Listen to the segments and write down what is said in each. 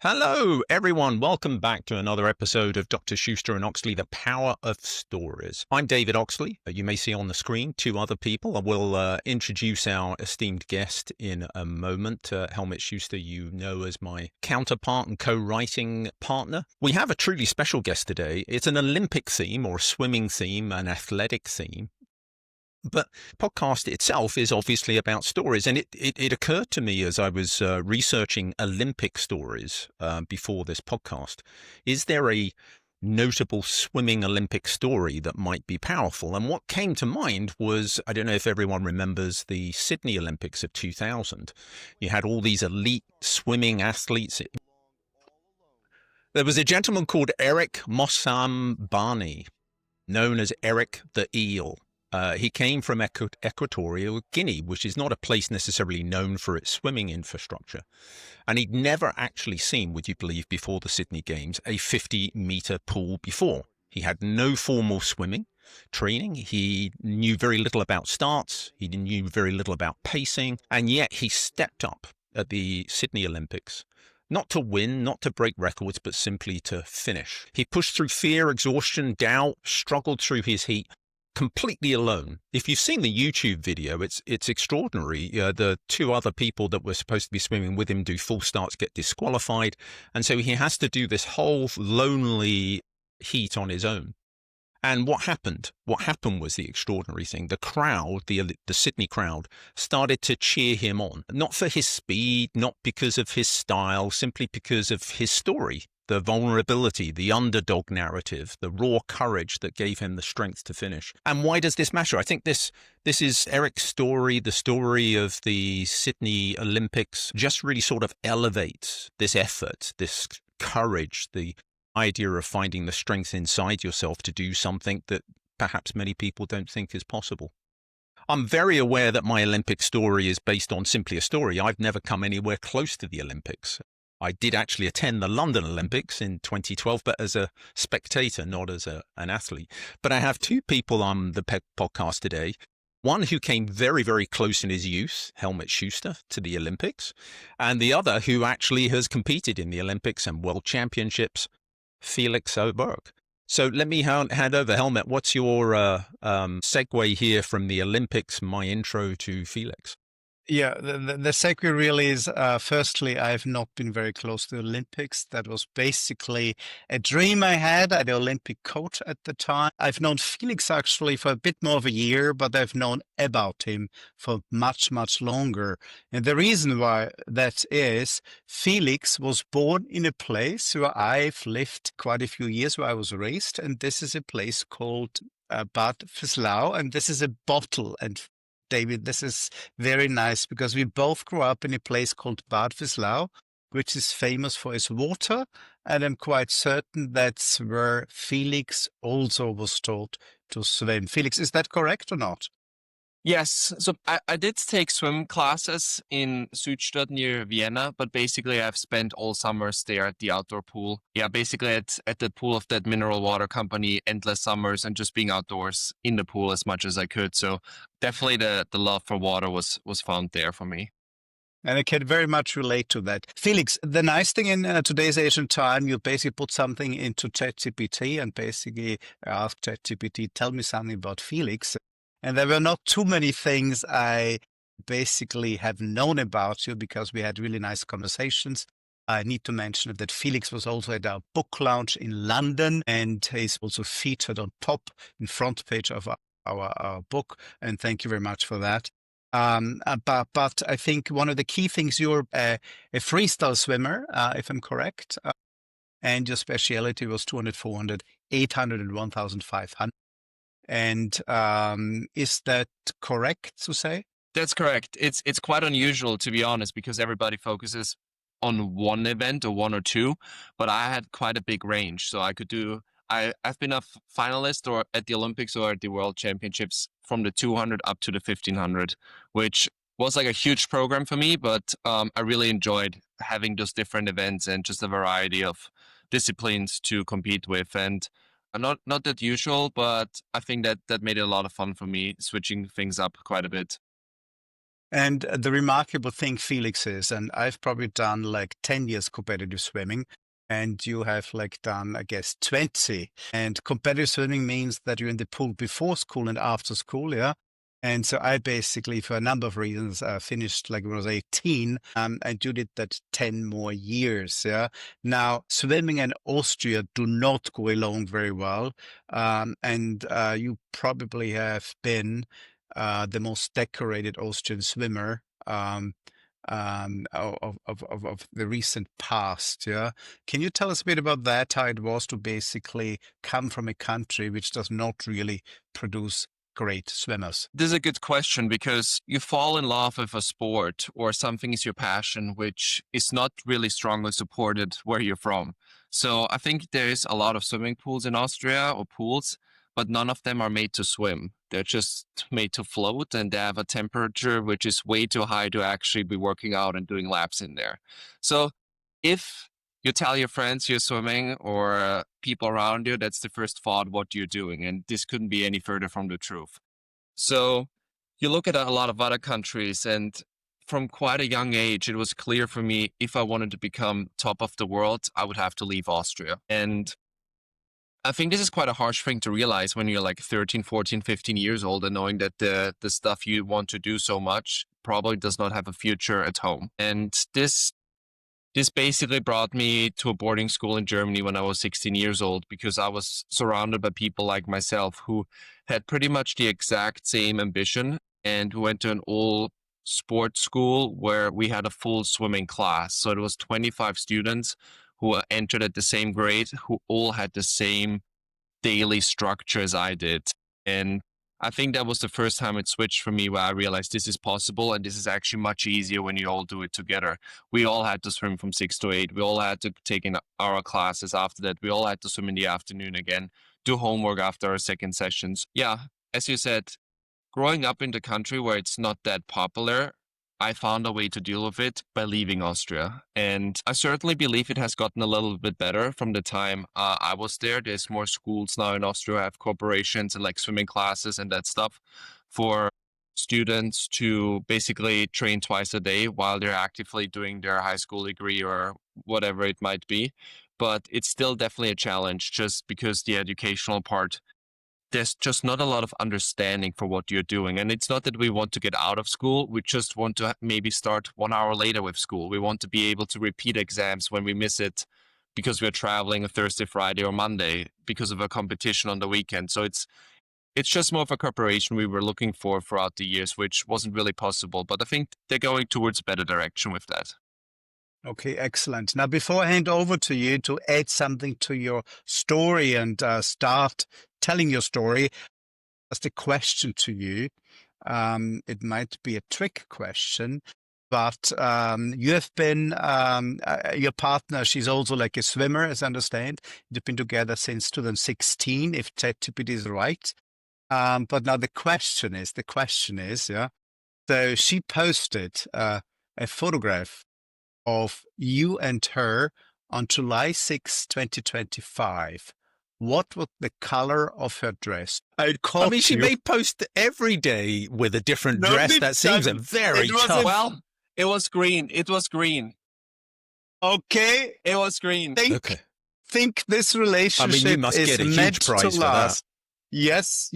Hello, everyone. Welcome back to another episode of Dr. Schuster and Oxley, The Power of Stories. I'm David Oxley. You may see on the screen two other people. I will introduce our esteemed guest in a moment. Helmut Schuster, you know, as my counterpart and co-writing partner. We have a truly special guest today. It's an Olympic theme or a swimming theme, an athletic theme. But the podcast itself is obviously about stories. And it occurred to me as I was researching Olympic stories before this podcast, is there a notable swimming Olympic story that might be powerful? And what came to mind was, I don't know if everyone remembers the Sydney Olympics of 2000. You had all these elite swimming athletes. There was a gentleman called Eric Mosambani, known as Eric the Eel. He came from Equatorial Guinea, which is not a place necessarily known for its swimming infrastructure. And he'd never actually seen, would you believe, before the Sydney Games, a 50-meter pool before. He had no formal swimming training. He knew very little about starts. He knew very little about pacing. And yet he stepped up at the Sydney Olympics, not to win, not to break records, but simply to finish. He pushed through fear, exhaustion, doubt, struggled through his heat, completely alone. If you've seen the YouTube video, it's extraordinary. The two other people that were supposed to be swimming with him do full starts, get disqualified. And so he has to do this whole lonely heat on his own. And what happened? What happened was the extraordinary thing. The crowd, the Sydney crowd, started to cheer him on. Not for his speed, not because of his style, simply because of his story. The vulnerability, the underdog narrative, the raw courage that gave him the strength to finish. And why does this matter? I think this is Eric's story, the story of the Sydney Olympics, just really sort of elevates this effort, this courage, the idea of finding the strength inside yourself to do something that perhaps many people don't think is possible. I'm very aware that my Olympic story is based on simply a story. I've never come anywhere close to the Olympics. I did actually attend the London Olympics in 2012, but as a spectator, not as an athlete. But I have two people on the podcast today. One who came very, very close in his youth, Helmut Schuster, to the Olympics, and the other who actually has competed in the Olympics and World Championships, Felix Aubock. So let me hand over, Helmut. What's your segue here from the Olympics, my intro to Felix? Yeah, the segue really is, firstly, I've not been very close to the Olympics. That was basically a dream I had. I had an Olympic coach at the time. I've known Felix actually for a bit more of a year, but I've known about him for much, much longer. And the reason why that is, Felix was born in a place where I've lived quite a few years, where I was raised. And this is a place called Bad Vizslau, and this is a bottle. And David, this is very nice because we both grew up in a place called Bad Vizslau, which is famous for its water. And I'm quite certain that's where Felix also was taught to swim. Felix, is that correct or not? Yes, so I did take swim classes in Südstadt near Vienna, but basically I've spent all summers there at the outdoor pool. Yeah, basically at the pool of that mineral water company, endless summers, and just being outdoors in the pool as much as I could. So definitely the love for water was found there for me. And I can very much relate to that. Felix, the nice thing in today's Asian time, you basically put something into ChatGPT and basically ask ChatGPT, tell me something about Felix. And there were not too many things I basically have known about you because we had really nice conversations. I need to mention that Felix was also at our book launch in London, and he's also featured on top in front page of our book. And thank you very much for that. But I think one of the key things, you're a freestyle swimmer, if I'm correct, and your specialty was 200, 400, 800, and 1,500. And is that correct to say? That's correct. It's quite unusual, to be honest, because everybody focuses on one event or one or two, but I had quite a big range. So I could do, I've been a finalist or at the Olympics or at the World Championships from the 200 up to the 1,500, which was like a huge program for me, but I really enjoyed having those different events and just a variety of disciplines to compete with. And not that usual, but I think that made it a lot of fun for me, switching things up quite a bit. And the remarkable thing, Felix, is, and I've probably done like 10 years competitive swimming, and you have like done, I guess, 20. And competitive swimming means that you're in the pool before school and after school, yeah? And so I basically, for a number of reasons, finished like when I was 18, and you did that 10 more years, yeah? Now, swimming and Austria do not go along very well. And you probably have been the most decorated Austrian swimmer of the recent past. Yeah, can you tell us a bit about that? How it was to basically come from a country which does not really produce great swimmers? This is a good question because you fall in love with a sport or something is your passion, which is not really strongly supported where you're from. So I think there is a lot of swimming pools in Austria or pools, but none of them are made to swim. They're just made to float and they have a temperature which is way too high to actually be working out and doing laps in there. So if you tell your friends you're swimming or people around you, that's the first thought what you're doing. And this couldn't be any further from the truth. So you look at a lot of other countries, and from quite a young age, it was clear for me if I wanted to become top of the world, I would have to leave Austria. And I think this is quite a harsh thing to realize when you're like 13, 14, 15 years old and knowing that the stuff you want to do so much probably does not have a future at home. And this basically brought me to a boarding school in Germany when I was 16 years old because I was surrounded by people like myself who had pretty much the exact same ambition and who went to an all sports school where we had a full swimming class. So it was 25 students who entered at the same grade, who all had the same daily structure as I did. And I think that was the first time it switched for me where I realized this is possible and this is actually much easier when you all do it together. We all had to swim from 6 to 8. We all had to take in our classes after that. We all had to swim in the afternoon again, do homework after our second sessions. Yeah, as you said, growing up in the country where it's not that popular, I found a way to deal with it by leaving Austria. And I certainly believe it has gotten a little bit better from the time I was there. There's more schools now in Austria, have corporations and like swimming classes and that stuff for students to basically train twice a day while they're actively doing their high school degree or whatever it might be. But it's still definitely a challenge just because the educational part there's just not a lot of understanding for what you're doing. And it's not that we want to get out of school. We just want to maybe start 1 hour later with school. We want to be able to repeat exams when we miss it because we're traveling a Thursday, Friday, or Monday because of a competition on the weekend. So it's just more of a cooperation we were looking for throughout the years, which wasn't really possible. But I think they're going towards a better direction with that. Okay, excellent. Now, before I hand over to you to add something to your story and start telling your story, just a question to you. It might be a trick question, but you have been, your partner, she's also like a swimmer, as I understand. You've been together since 2016, if ChatGPT is right. But now the question is, yeah. So she posted a photograph of you and her on July 6, 2025. What was the color of her dress? I mean, she may post every day with a different No, dress. it That seems a doesn't. very It was tough. Well, it was green. It was green. Okay, It was green. Okay. think this relationship must is get a huge meant prize to for that. last. Yes.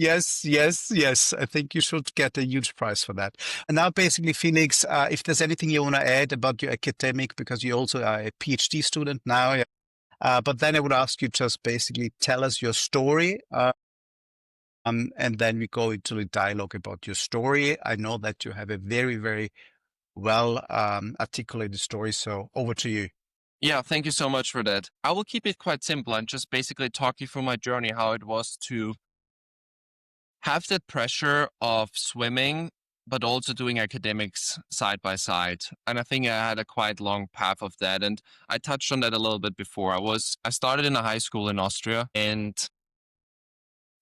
I think you should get a huge prize for that. And now, basically, Felix, if there's anything you want to add about your academic, because you also are a PhD student now, yeah. But then I would ask you just basically tell us your story, and then we go into the dialogue about your story. I know that you have a very, very well articulated story, so over to you. Yeah, thank you so much for that. I will keep it quite simple and just basically talk you through my journey, how it was to have that pressure of swimming, but also doing academics side by side. And I think I had a quite long path of that. And I touched on that a little bit before. I started in a high school in Austria and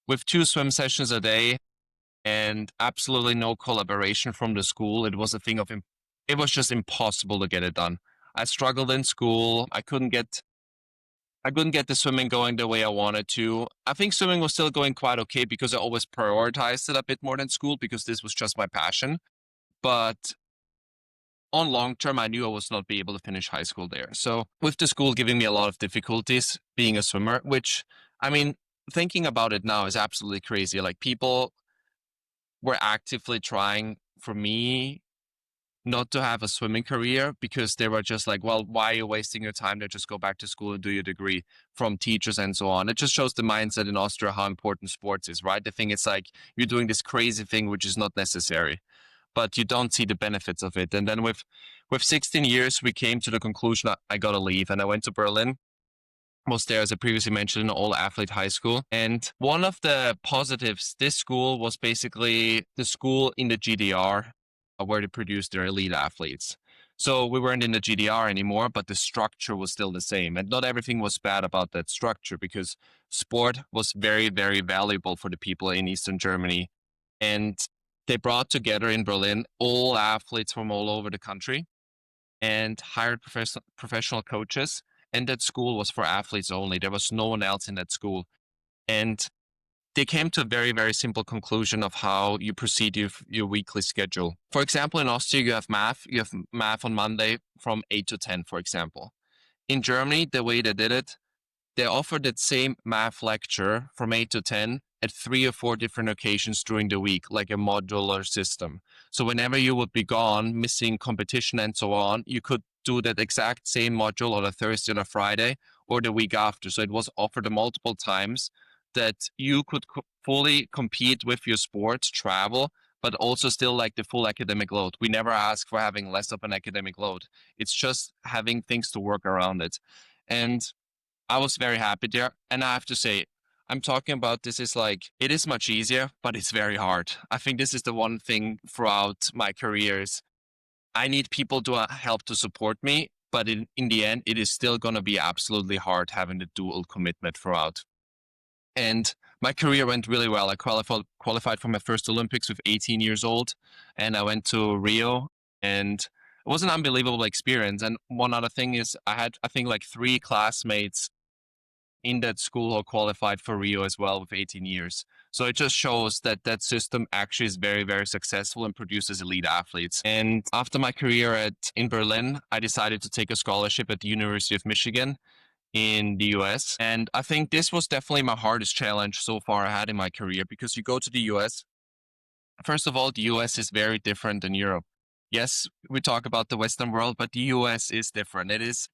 with 2 swim sessions a day and absolutely no collaboration from the school, it was a thing of, it was just impossible to get it done. I struggled in school. I couldn't get the swimming going the way I wanted to. I think swimming was still going quite okay because I always prioritized it a bit more than school because this was just my passion. But on long term, I knew I was not be able to finish high school there. So with the school giving me a lot of difficulties being a swimmer, which, I mean, thinking about it now is absolutely crazy. Like, people were actively trying for me not to have a swimming career because they were just like, well, why are you wasting your time there? Just go back to school and do your degree, from teachers and so on. It just shows the mindset in Austria, how important sports is, right? The thing is, like, you're doing this crazy thing which is not necessary, but you don't see the benefits of it. And then with 16 years, we came to the conclusion that I got to leave. And I went to Berlin, was there, as I previously mentioned, an all-athlete high school. And one of the positives, this school was basically the school in the GDR where they produced their elite athletes. So we weren't in the GDR anymore, but the structure was still the same. And not everything was bad about that structure, because sport was very, very valuable for the people in Eastern Germany. And they brought together in Berlin all athletes from all over the country and hired professional coaches. And that school was for athletes only. There was no one else in that school. And they came to a very, very simple conclusion of how you proceed your weekly schedule. For example, in Austria, you have math. You have math on Monday from 8 to 10, for example. In Germany, the way they did it, they offered that same math lecture from 8 to 10 at 3 or 4 different occasions during the week, like a modular system. So whenever you would be gone, missing competition and so on, you could do that exact same module on a Thursday or a Friday or the week after. So it was offered multiple times that you could fully compete with your sports, travel, but also still like the full academic load. We never ask for having less of an academic load. It's just having things to work around it. And I was very happy there. And I have to say, I'm talking about this is like, it is much easier, but it's very hard. I think this is the one thing throughout my career is I need people to help to support me. But in the end, it is still going to be absolutely hard having the dual commitment throughout. And my career went really well. I qualified for my first Olympics with 18 years old, and I went to Rio, and it was an unbelievable experience. And one other thing is I had, I think, like 3 classmates in that school who qualified for Rio as well with 18 years. So it just shows that that system actually is very, very successful and produces elite athletes. And after my career in Berlin, I decided to take a scholarship at the University of Michigan in the US. And I think this was definitely my hardest challenge so far I had in my career, because you go to the US. First of all, the US is very different than Europe. Yes, we talk about the Western world, but the US is different.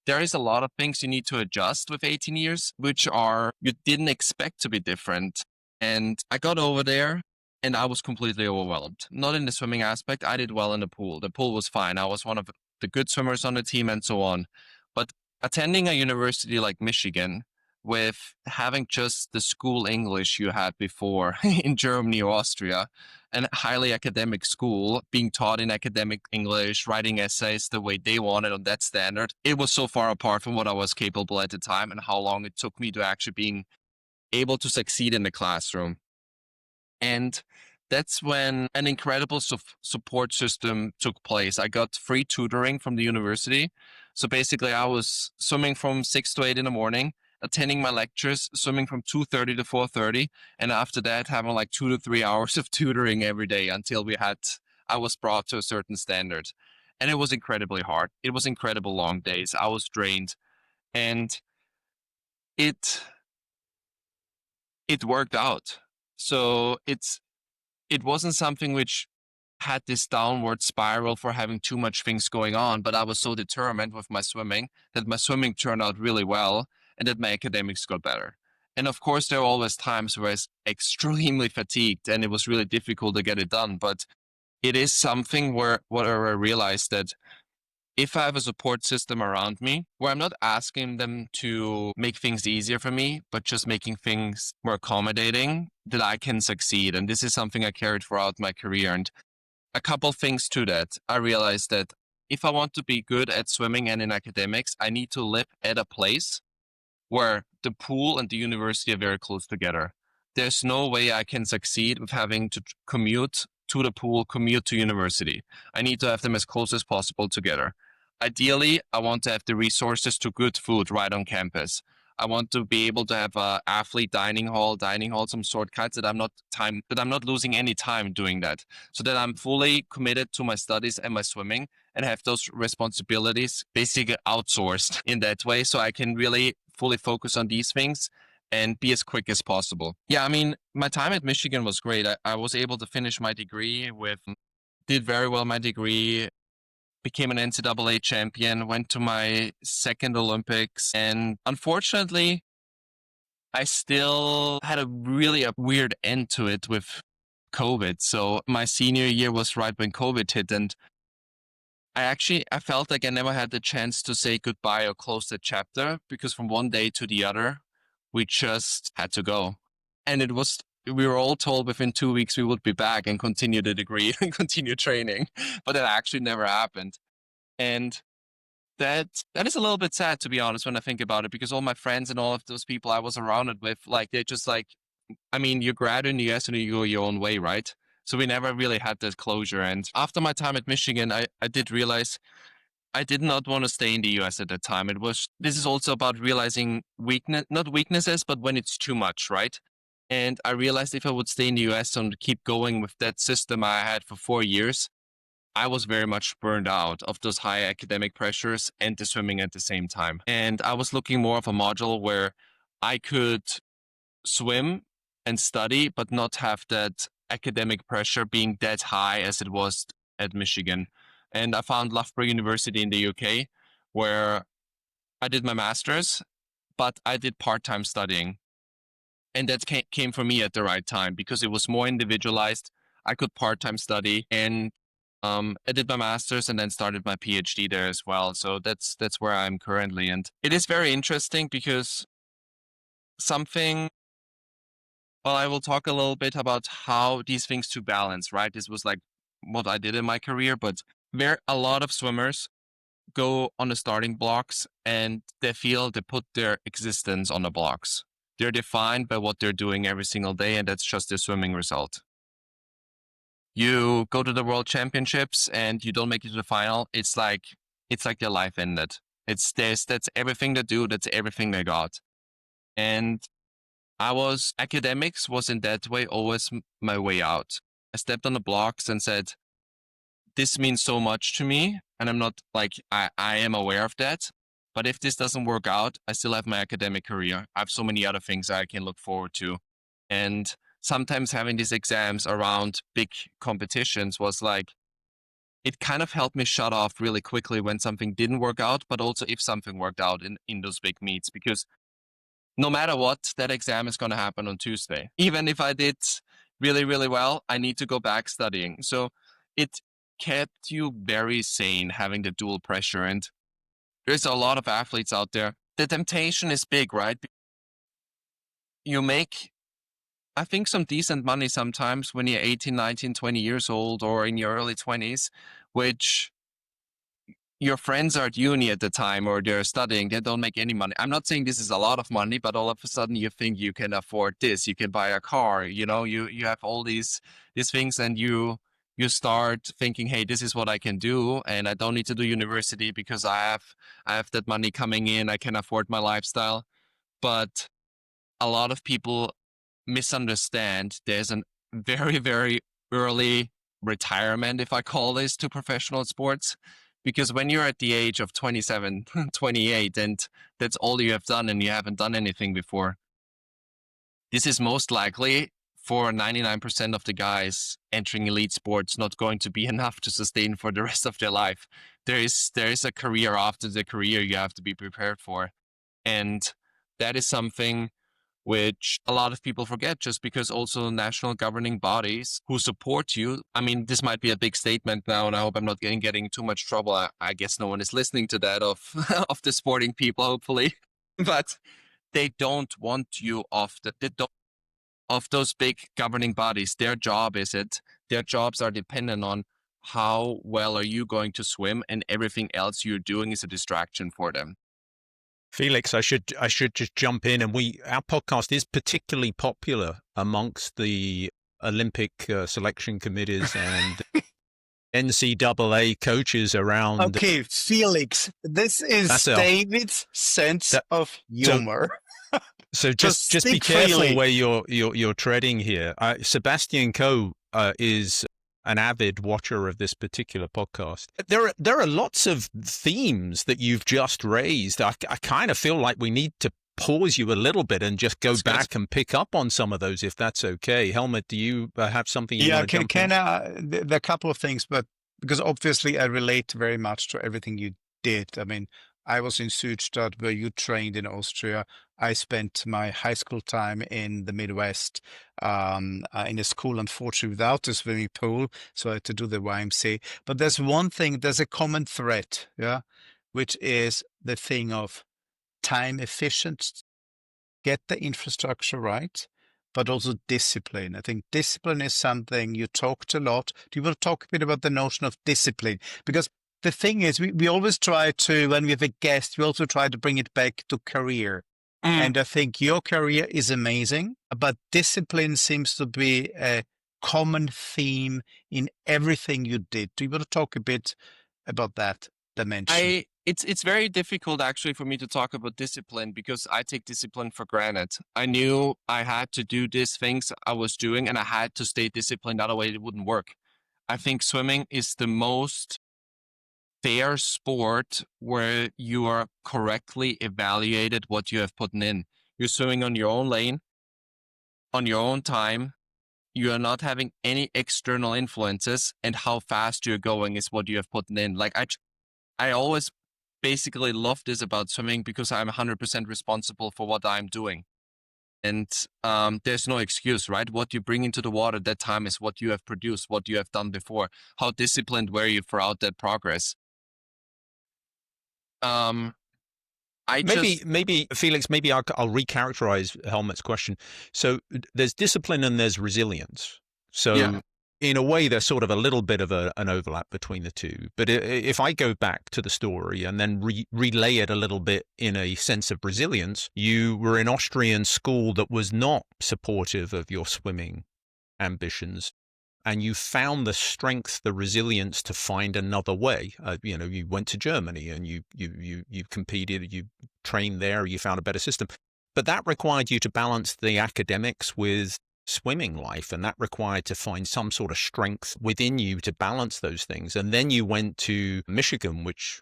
There is a lot of things you need to adjust with 18 years, which you didn't expect to be different. And I got over there and I was completely overwhelmed. Not in the swimming aspect. I did well in the pool. The pool was fine. I was one of the good swimmers on the team and so on. But attending a university like Michigan, with having just the school English you had before in Germany or Austria, and highly academic school, being taught in academic English, writing essays the way they wanted on that standard, it was so far apart from what I was capable at the time and how long it took me to actually being able to succeed in the classroom. And that's when an incredible support system took place. I got free tutoring from the university. So basically, I was swimming from 6 to 8 in the morning, attending my lectures, swimming from 2:30 to 4:30. And after that, having like 2 to 3 hours of tutoring every day until I was brought to a certain standard. And it was incredibly hard. It was incredible long days. I was drained. And it worked out. So it wasn't something which had this downward spiral for having too much things going on, but I was so determined with my swimming that my swimming turned out really well and that my academics got better. And of course, there are always times where I was extremely fatigued and it was really difficult to get it done. But it is something where I realized that if I have a support system around me where I'm not asking them to make things easier for me, but just making things more accommodating, that I can succeed. And this is something I carried throughout my career. And a couple things to that. I realized that if I want to be good at swimming and in academics, I need to live at a place where the pool and the university are very close together. There's no way I can succeed with having to commute to the pool, commute to university. I need to have them as close as possible together. Ideally, I want to have the resources to good food right on campus. I want to be able to have a athlete dining hall, some shortcuts that I'm not losing any time doing that, so that I'm fully committed to my studies and my swimming and have those responsibilities basically outsourced in that way, so I can really fully focus on these things and be as quick as possible. Yeah, I mean, my time at Michigan was great. I was able to finish my degree did very well my degree, became an NCAA champion, went to my second Olympics, and unfortunately, I still had a weird end to it with COVID. So my senior year was right when COVID hit, and I felt like I never had the chance to say goodbye or close the chapter, because from one day to the other, we just had to go. And we were all told within 2 weeks we would be back and continue the degree and continue training, but that actually never happened. And that is a little bit sad, to be honest, when I think about it, because all my friends and all of those people I was around it with, like, they're just like, I mean, you grad in the US and you go your own way, right? So we never really had that closure. And after my time at Michigan, I did realize I did not want to stay in the US at that time. This is also about realizing not weaknesses, but when it's too much, right? And I realized if I would stay in the US and keep going with that system I had for 4 years, I was very much burned out of those high academic pressures and the swimming at the same time. And I was looking more of a module where I could swim and study, but not have that academic pressure being that high as it was at Michigan. And I found Loughborough University in the UK, where I did my master's, but I did part-time studying. And that came for me at the right time, because it was more individualized. I could part-time study, and I did my master's and then started my PhD there as well. So that's where I'm currently. And it is very interesting because I will talk a little bit about how these things to balance, right? This was like what I did in my career, but a lot of swimmers go on the starting blocks and they feel they put their existence on the blocks. They're defined by what they're doing every single day, and that's just their swimming result. You go to the world championships and you don't make it to the final. It's like their life ended. That's everything they do. That's everything they got. And academics was in that way always my way out. I stepped on the blocks and said, this means so much to me. And I'm not like, I am aware of that. But if this doesn't work out, I still have my academic career. I have so many other things I can look forward to. And sometimes having these exams around big competitions was like, it kind of helped me shut off really quickly when something didn't work out, but also if something worked out in those big meets, because no matter what, that exam is going to happen on Tuesday. Even if I did really, really well, I need to go back studying. So it kept you very sane having the dual pressure. And there's a lot of athletes out there. The temptation is big, right? You make, I think, some decent money sometimes when you're 18, 19, 20 years old or in your early 20s, which your friends are at uni at the time or they're studying, they don't make any money. I'm not saying this is a lot of money, but all of a sudden you think you can afford this, you can buy a car, you have all these things, and you start thinking, hey, this is what I can do, and I don't need to do university because I have that money coming in, I can afford my lifestyle. But a lot of people misunderstand there's a very, very early retirement, if I call this, to professional sports. Because when you're at the age of 27, 28, and that's all you have done and you haven't done anything before, this is most likely for 99% of the guys entering elite sports not going to be enough to sustain for the rest of their life. There is a career after the career you have to be prepared for. And that is something which a lot of people forget, just because also national governing bodies who support you. I mean, this might be a big statement now, and I hope I'm not getting too much trouble. I guess no one is listening to that of the sporting people, hopefully. But they don't want you off of those big governing bodies. Their jobs are dependent on how well are you going to swim, and everything else you're doing is a distraction for them. Felix, I should just jump in, and our podcast is particularly popular amongst the Olympic selection committees and NCAA coaches around. Okay, Felix, this is David's sense of humor. So just be speak careful freely. where you're treading here. Sebastian Coe is an avid watcher of this particular podcast. There are lots of themes that you've just raised. I kind of feel like we need to pause you a little bit and just go back and pick up on some of those, if that's okay. Helmut, do you have something you want to jump in? There are a couple of things, but because obviously I relate very much to everything you did. I mean, I was in Südstadt where you trained in Austria. I spent my high school time in the Midwest in a school, unfortunately, without a swimming pool. So I had to do the YMCA. But there's one thing, there's a common thread, yeah, which is the thing of time efficient, get the infrastructure right, but also discipline. I think discipline is something you talked a lot. Do you want to talk a bit about the notion of discipline? Because the thing is, we always try to, when we have a guest, we also try to bring it back to career. And I think your career is amazing, but discipline seems to be a common theme in everything you did. Do you want to talk a bit about that dimension? It's very difficult actually for me to talk about discipline because I take discipline for granted. I knew I had to do these things I was doing and I had to stay disciplined, otherwise it wouldn't work. I think swimming is the most fair sport where you are correctly evaluated what you have put in. You're swimming on your own lane, on your own time. You are not having any external influences, and how fast you're going is what you have put in. Like I always basically love this about swimming because I'm 100% responsible for what I'm doing. And there's no excuse, right? What you bring into the water that time is what you have produced, what you have done before. How disciplined were you throughout that progress? Maybe Felix, maybe I'll recharacterize Helmut's question. So there's discipline and there's resilience. So in a way, there's sort of a little bit of an overlap between the two. But if I go back to the story and then relay it a little bit in a sense of resilience, you were in Austrian school that was not supportive of your swimming ambitions. And you found the strength, the resilience to find another way. You went to Germany and you competed, you trained there, you found a better system. But that required you to balance the academics with swimming life, and that required to find some sort of strength within you to balance those things. And then you went to Michigan, which,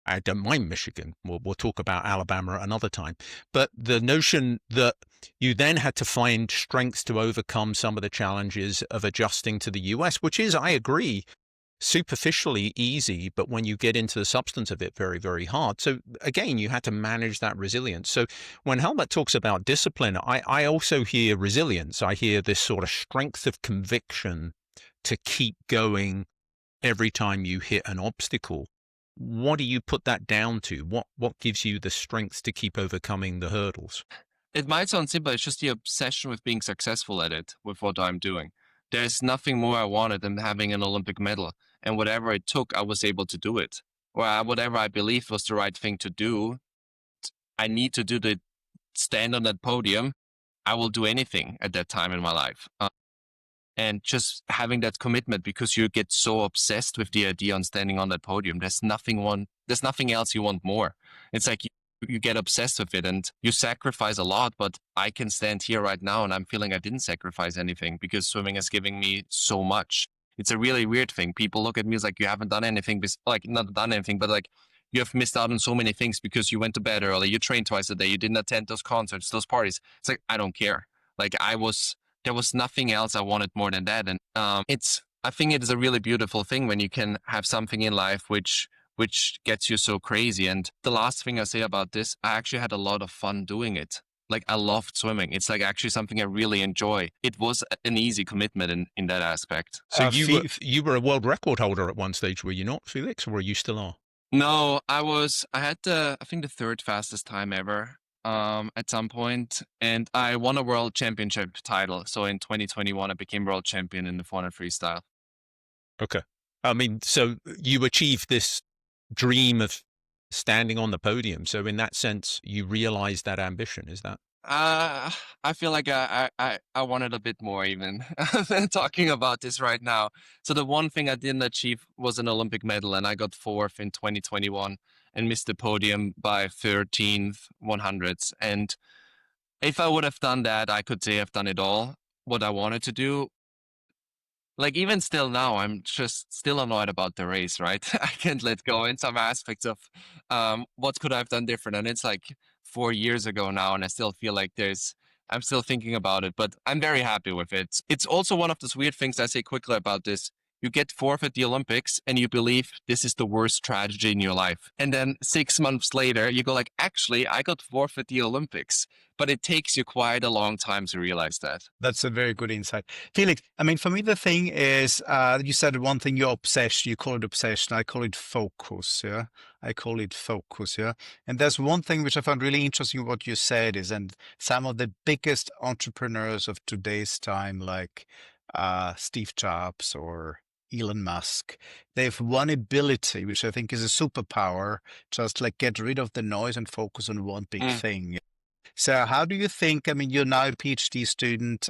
I don't mind Michigan. We'll talk about Alabama at another time. But the notion that you then had to find strength to overcome some of the challenges of adjusting to the US, which is, I agree, superficially easy, but when you get into the substance of it, very, very hard. So again, you had to manage that resilience. So when Helmut talks about discipline, I also hear resilience. I hear this sort of strength of conviction to keep going every time you hit an obstacle. What do you put that down to? What gives you the strength to keep overcoming the hurdles? It might sound simple. It's just the obsession with being successful at it, with what I'm doing. There's nothing more I wanted than having an Olympic medal. And whatever it took, I was able to do it. Or whatever I believed was the right thing to do, I need to do the stand on that podium. I will do anything at that time in my life. And just having that commitment, because you get so obsessed with the idea on standing on that podium. There's nothing else you want more. It's like you get obsessed with it and you sacrifice a lot, but I can stand here right now and I'm feeling I didn't sacrifice anything because swimming is giving me so much. It's a really weird thing. People look at me as like, you haven't done anything, like not done anything, but like you have missed out on so many things because you went to bed early, you trained twice a day, you didn't attend those concerts, those parties. It's like, I don't care. Like there was nothing else I wanted more than that. And I think it is a really beautiful thing when you can have something in life which gets you so crazy. And the last thing I say about this, I actually had a lot of fun doing it. Like I loved swimming. It's like actually something I really enjoy. It was an easy commitment in that aspect. So you were a world record holder at one stage, were you not, Felix, or you still are? No, I had I think the third fastest time ever at some point, and I won a world championship title. So in 2021, I became world champion in the 400 freestyle. Okay. I mean, so you achieved this dream of standing on the podium. So in that sense, you realized that ambition. Is that? I feel like I wanted a bit more even than talking about this right now. So the one thing I didn't achieve was an Olympic medal, and I got fourth in 2021 and missed the podium by 13th 100ths. And If I would have done that, I could say I've done it all, what I wanted to do. Like even still now, I'm just still annoyed about the race, right? I can't let go in some aspects of what could I have done different. And it's like 4 years ago now, and I still feel like I'm still thinking about it, but I'm very happy with it. It's also one of those weird things I say quickly about this. You get fourth at the Olympics and you believe this is the worst tragedy in your life. And then 6 months later, you go like, actually, I got fourth at the Olympics. But it takes you quite a long time to realize that. That's a very good insight. Felix, I mean, for me, the thing is, you said one thing, you're obsessed. You call it obsession. I call it focus. Yeah. I call it focus. Yeah. And there's one thing which I found really interesting what you said is, and some of the biggest entrepreneurs of today's time, like Steve Jobs or Elon Musk, they have one ability, which I think is a superpower, just like get rid of the noise and focus on one big Mm. thing. So how do you think, I mean, you're now a PhD student.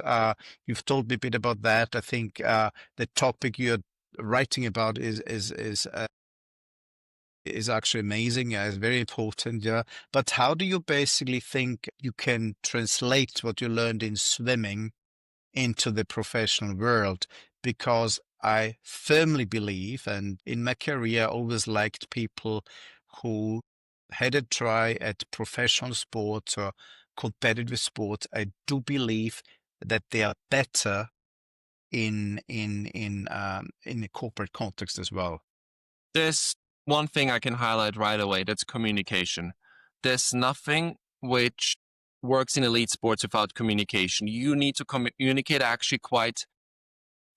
You've told me a bit about that. I think the topic you're writing about is actually amazing. Yeah, it's very important. Yeah. But how do you basically think you can translate what you learned in swimming into the professional world? Because I firmly believe, and in my career, I always liked people who had a try at professional sports or competitive sports. I do believe that they are better in a corporate context as well. There's one thing I can highlight right away. That's communication. There's nothing which works in elite sports without communication. You need to communicate actually quite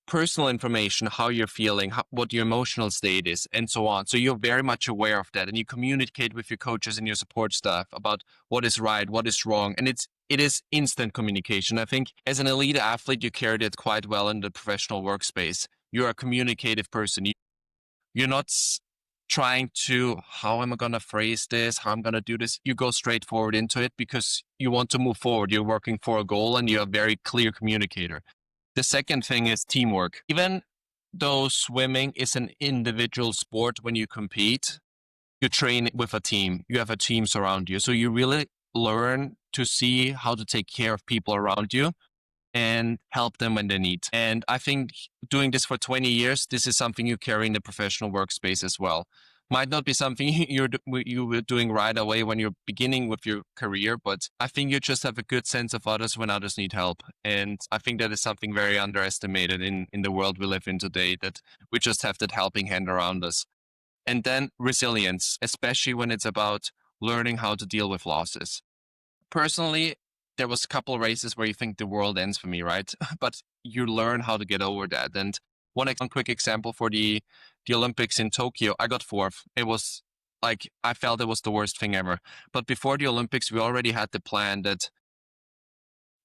personal information, how you're feeling, what your emotional state is, and so on. So you're very much aware of that, and you communicate with your coaches and your support staff about what is right, what is wrong, and it is instant communication. I think as an elite athlete, you carried it quite well in the professional workspace. You're a communicative person. You're not trying to, how am I going to phrase this? How I'm going to do this? You go straight forward into it because you want to move forward. You're working for a goal and you're a very clear communicator. The second thing is teamwork. Even though swimming is an individual sport, when you compete, you train with a team. You have a team surround you. So you really learn to see how to take care of people around you and help them when they need. And I think doing this for 20 years, this is something you carry in the professional workspace as well. Might not be something you were doing right away when you're beginning with your career, but I think you just have a good sense of others when others need help. And I think that is something very underestimated in the world we live in today, that we just have that helping hand around us. And then resilience, especially when it's about learning how to deal with losses. Personally, there was a couple of races where you think the world ends for me, right? But you learn how to get over that. And one quick example for the Olympics in Tokyo, I got fourth. It was like, I felt it was the worst thing ever. But before the Olympics, we already had the plan that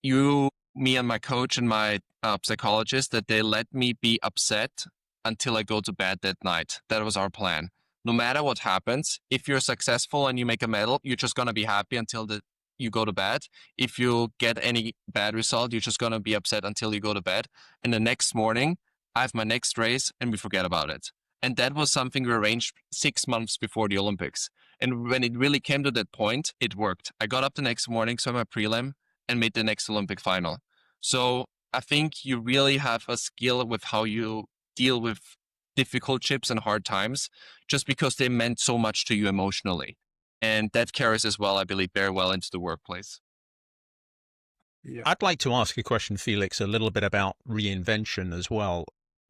me and my coach and my psychologist, that they let me be upset until I go to bed that night. That was our plan. No matter what happens, if you're successful and you make a medal, you're just going to be happy until you go to bed. If you get any bad result, you're just going to be upset until you go to bed. And the next morning, I have my next race and we forget about it. And that was something we arranged 6 months before the Olympics. And when it really came to that point, it worked. I got up the next morning, saw my prelim, and made the next Olympic final. So I think you really have a skill with how you deal with difficult chips and hard times, just because they meant so much to you emotionally. And that carries as well, I believe, very well into the workplace. Yeah. I'd like to ask a question, Felix, a little bit about reinvention as well.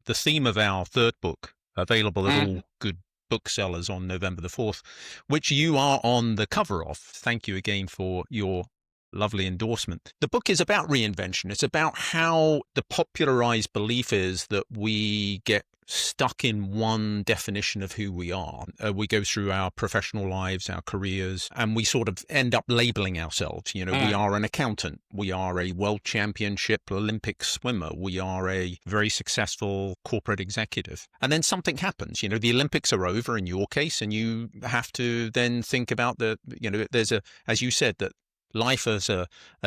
The theme of our third book, available at all good booksellers on November the 4th, which you are on the cover of. Thank you again for your lovely endorsement. The book is about reinvention. It's about how the popularized belief is that we get stuck in one definition of who we are. We go through our professional lives, our careers, and we sort of end up labeling ourselves. You know, we are an accountant. We are a world championship Olympic swimmer. We are a very successful corporate executive. And then something happens. You know, the Olympics are over in your case, and you have to then think about there's as you said, that life as an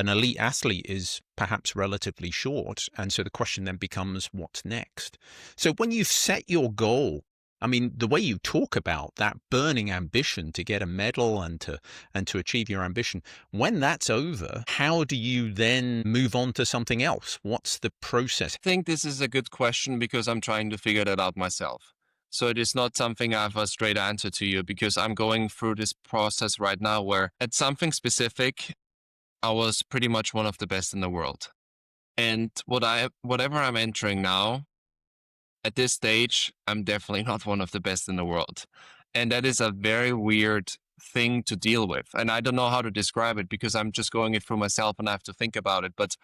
elite athlete is perhaps relatively short. And so the question then becomes, what's next? So when you've set your goal I mean, the way you talk about that burning ambition to get a medal and to achieve your ambition, when that's over, how do you then move on to something else? What's the process? I think this is a good question because I'm trying to figure that out myself. So it is not something I have a straight answer to you, because I'm going through this process right now where at something specific, I was pretty much one of the best in the world. And whatever I'm entering now, at this stage, I'm definitely not one of the best in the world. And that is a very weird thing to deal with. And I don't know how to describe it because I'm just going it through myself and I have to think about it. But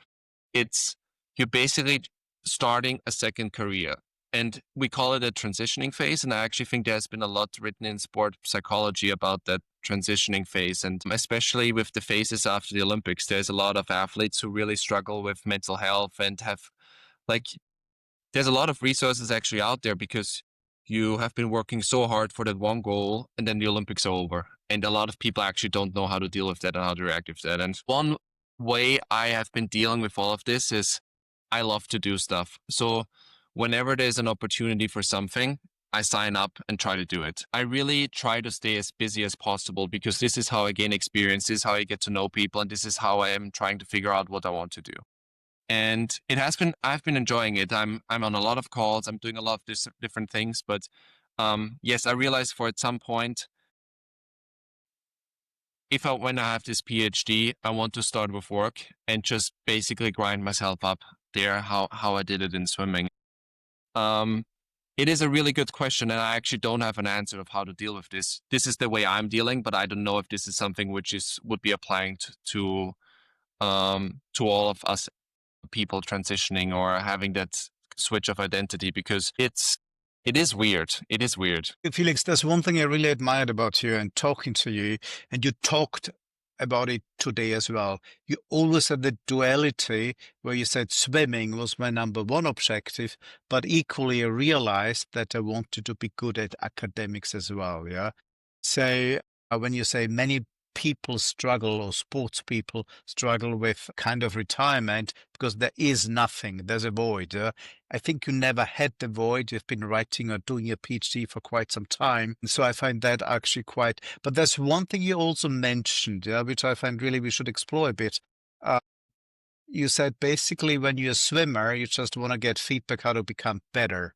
it's, you're basically starting a second career. And we call it a transitioning phase. And I actually think there's been a lot written in sport psychology about that transitioning phase. And especially with the phases after the Olympics, there's a lot of athletes who really struggle with mental health and have, like, there's a lot of resources actually out there because you have been working so hard for that one goal and then the Olympics are over. And a lot of people actually don't know how to deal with that and how to react with that. And one way I have been dealing with all of this is I love to do stuff. So whenever there's an opportunity for something, I sign up and try to do it. I really try to stay as busy as possible because this is how I gain experience, this is how I get to know people, and this is how I am trying to figure out what I want to do. And I've been enjoying it. I'm on a lot of calls. I'm doing a lot of different things. But yes, I realized at some point, when I have this PhD, I want to start with work and just basically grind myself up there, how I did it in swimming. It is a really good question, and I actually don't have an answer of how to deal with this. This is the way I'm dealing, but I don't know if this is something which would be applying to all of us people transitioning or having that switch of identity, because it is weird. It is weird. Felix, there's one thing I really admired about you and talking to you, and you talked about it today as well. You always had the duality where you said swimming was my number one objective, but equally I realized that I wanted to be good at academics as well. Yeah. So when you say many people struggle, or sports people struggle with kind of retirement because there is nothing, there's a void. I think you never had the void. You've been writing or doing a PhD for quite some time. So I find that actually quite, but there's one thing you also mentioned, which I find really we should explore a bit. You said basically when you're a swimmer, you just want to get feedback how to become better.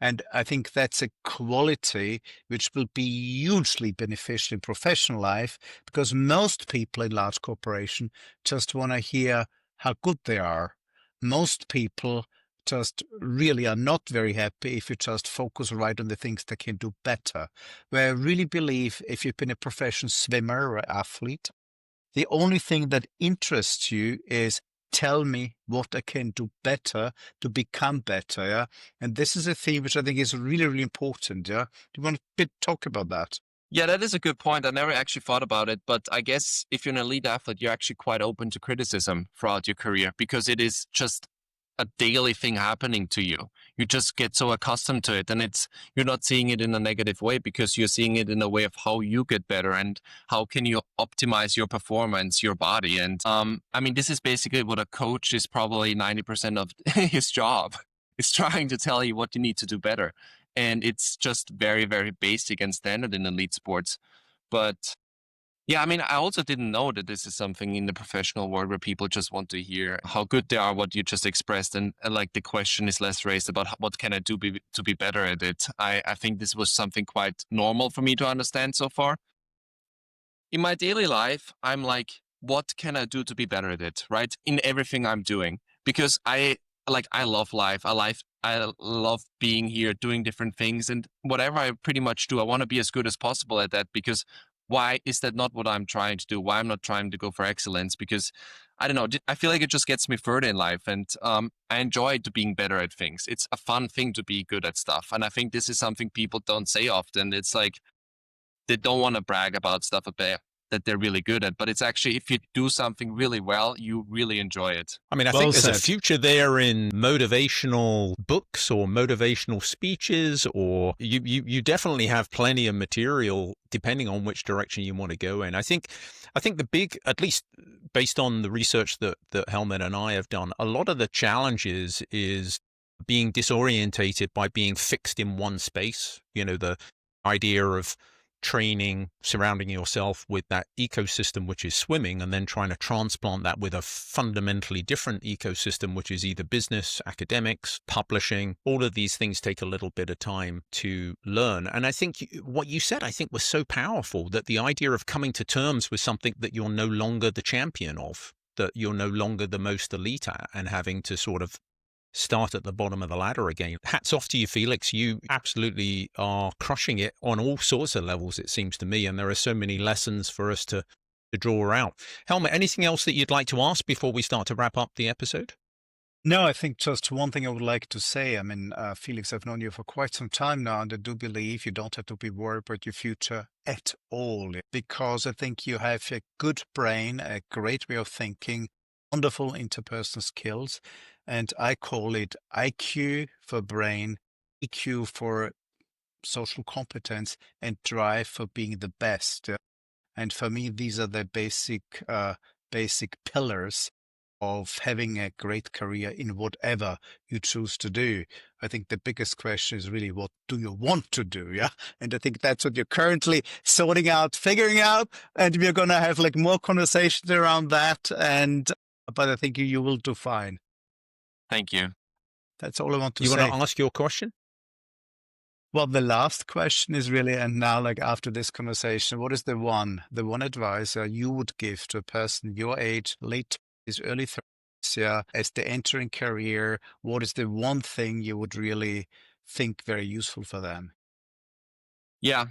And I think that's a quality which will be hugely beneficial in professional life, because most people in large corporation just want to hear how good they are. Most people just really are not very happy if you just focus right on the things they can do better. Where I really believe if you've been a professional swimmer or athlete, the only thing that interests you is tell me what I can do better to become better. Yeah. And this is a theme which I think is really, really important. Yeah. Do you want to talk about that? Yeah, that is a good point. I never actually thought about it, but I guess if you're an elite athlete, you're actually quite open to criticism throughout your career because it is just a daily thing happening to you. You just get so accustomed to it, and you're not seeing it in a negative way because you're seeing it in a way of how you get better and how can you optimize your performance, your body. And I mean, this is basically what a coach is probably 90% of his job. It's trying to tell you what you need to do better. And it's just very, very basic and standard in elite sports. But yeah, I mean, I also didn't know that this is something in the professional world where people just want to hear how good they are, what you just expressed. And like the question is less raised about what can I do to be better at it. I think this was something quite normal for me to understand so far. In my daily life, I'm like, what can I do to be better at it, right? In everything I'm doing, because I love life. I love being here, doing different things, and whatever I pretty much do, I want to be as good as possible at that, because why is that not what I'm trying to do? Why I'm not trying to go for excellence? Because I don't know, I feel like it just gets me further in life, and I enjoy being better at things. It's a fun thing to be good at stuff. And I think this is something people don't say often. It's like they don't want to brag about stuff that they're really good at, but it's actually, if you do something really well, you really enjoy it. I mean, I Well think there's a said. future there in motivational books or motivational speeches, or you definitely have plenty of material depending on which direction you want to go in. I think the big, at least based on the research that Helmut and I have done, a lot of the challenges is being disorientated by being fixed in one space. You know, the idea of training, surrounding yourself with that ecosystem, which is swimming, and then trying to transplant that with a fundamentally different ecosystem, which is either business, academics, publishing. All of these things take a little bit of time to learn. And I think what you said, I think was so powerful, that the idea of coming to terms with something that you're no longer the champion of, that you're no longer the most elite at, and having to sort of start at the bottom of the ladder again. Hats off to you, Felix. You absolutely are crushing it on all sorts of levels, it seems to me. And there are so many lessons for us to draw out. Helmut, anything else that you'd like to ask before we start to wrap up the episode? No, I think just one thing I would like to say. I mean, Felix, I've known you for quite some time now, and I do believe you don't have to be worried about your future at all, because I think you have a good brain, a great way of thinking, wonderful interpersonal skills, and I call it IQ for brain, EQ for social competence, and drive for being the best. And for me, these are the basic pillars of having a great career in whatever you choose to do. I think the biggest question is really, what do you want to do? Yeah. And I think that's what you're currently sorting out, figuring out. And we're going to have like more conversations around that. But I think you will do fine. Thank you. That's all I want to You say. want to ask your question? Well, the last question is really, and now like after this conversation, what is the one advice you would give to a person your age, late 20s, early 30s, yeah, as they enter in career? What is the one thing you would really think very useful for them? Yeah,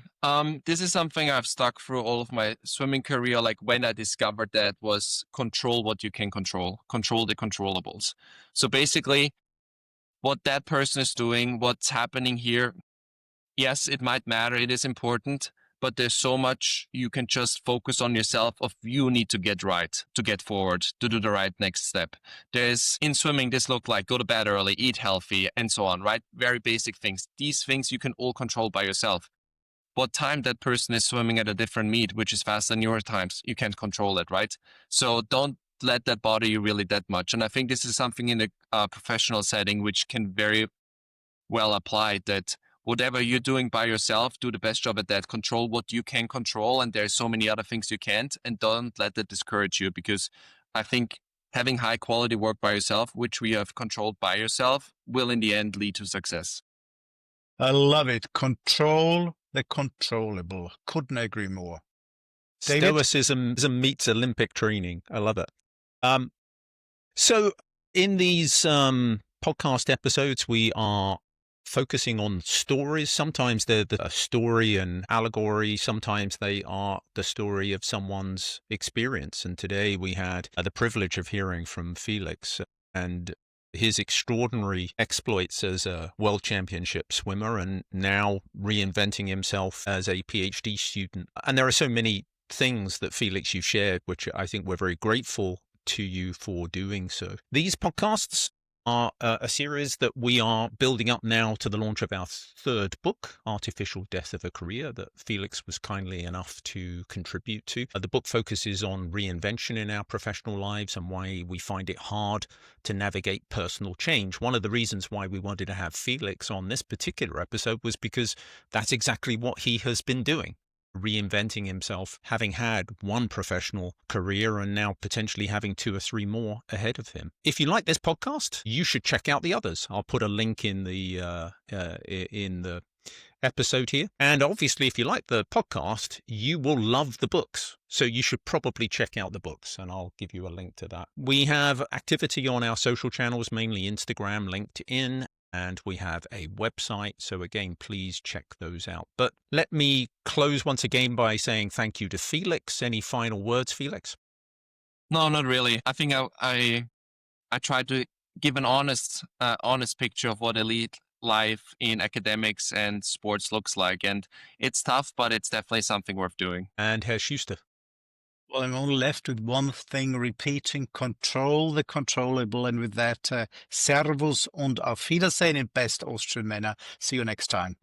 this is something I've stuck through all of my swimming career. Like when I discovered that was control what you can control the controllables. So basically, what that person is doing, what's happening here, yes, it might matter. It is important, but there's so much you can just focus on yourself of you need to get right, to get forward, to do the right next step. There's in swimming, this look like go to bed early, eat healthy, and so on, right? Very basic things. These things you can all control by yourself. What time that person is swimming at a different meet, which is faster than your times, you can't control it, right? So don't let that bother you really that much. And I think this is something in a professional setting which can very well apply, that whatever you're doing by yourself, do the best job at that. Control what you can control, and there's so many other things you can't, and don't let that discourage you, because I think having high quality work by yourself, which we have controlled by yourself, will in the end lead to success. I love it. Control the controllable. Couldn't agree more. David? Stoicism meets Olympic training. I love it. So in these podcast episodes, we are focusing on stories. Sometimes they're a story and allegory. Sometimes they are the story of someone's experience. And today we had the privilege of hearing from Felix and his extraordinary exploits as a world championship swimmer, and now reinventing himself as a PhD student. And there are so many things that, Felix, you've shared, which I think we're very grateful to you for doing so. These podcasts are a series that we are building up now to the launch of our third book, Artificial Death of a Career, that Felix was kindly enough to contribute to. The book focuses on reinvention in our professional lives and why we find it hard to navigate personal change. One of the reasons why we wanted to have Felix on this particular episode was because that's exactly what he has been doing. Reinventing himself, having had one professional career and now potentially having 2 or 3 more ahead of him. If you like this podcast, you should check out the others. I'll put a link in the episode here. And obviously, if you like the podcast, you will love the books. So you should probably check out the books, and I'll give you a link to that. We have activity on our social channels, mainly Instagram, LinkedIn, and we have a website. So again, please check those out. But let me close once again by saying thank you to Felix. Any final words, Felix? No, not really. I think I try to give an honest picture of what elite life in academics and sports looks like. And it's tough, but it's definitely something worth doing. And Herr Schuster? Well, I'm only left with one thing, repeating: control the controllable. And with that, Servus und auf Wiedersehen in best Austrian manner. See you next time.